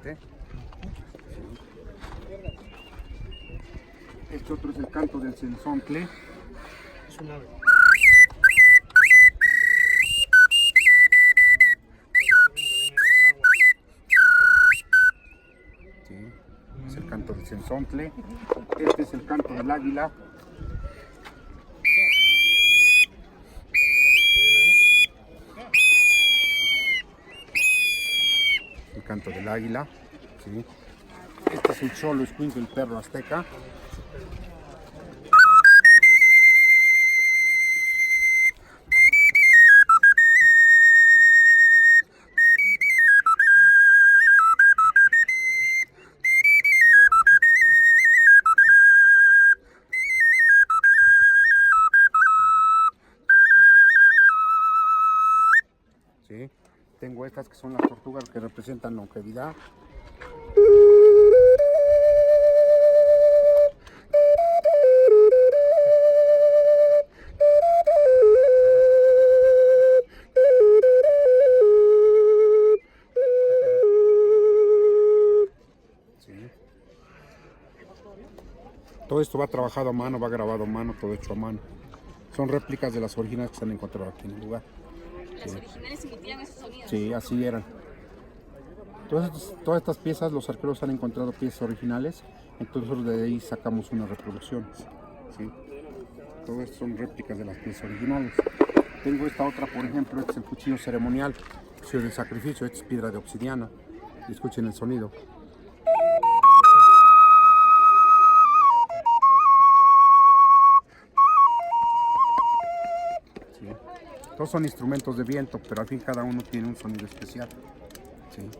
diferente. Este otro es el canto del cenzontle. Es un ave. Sí, es el canto del cenzontle. Este es el canto del águila. El canto del águila. Sí. Este es el cholo escuincle, el perro azteca. ¿Sí? Tengo estas que son las tortugas que representan longevidad. ¿Sí? Todo esto va trabajado a mano, va grabado a mano, todo hecho a mano. Son réplicas de las originales que se han encontrado aquí en el lugar. Las originales emitían esos sonidos. Sí, así eran. Todas estas piezas, los arqueólogos han encontrado piezas originales, entonces de ahí sacamos unas reproducciones. ¿Sí? Todo esto son réplicas de las piezas originales. Tengo esta otra, por ejemplo, este es el cuchillo ceremonial, cuchillo del sacrificio, esta es piedra de obsidiana. Y escuchen el sonido. ¿Sí? Todos son instrumentos de viento, pero al fin cada uno tiene un sonido especial. ¿Sí?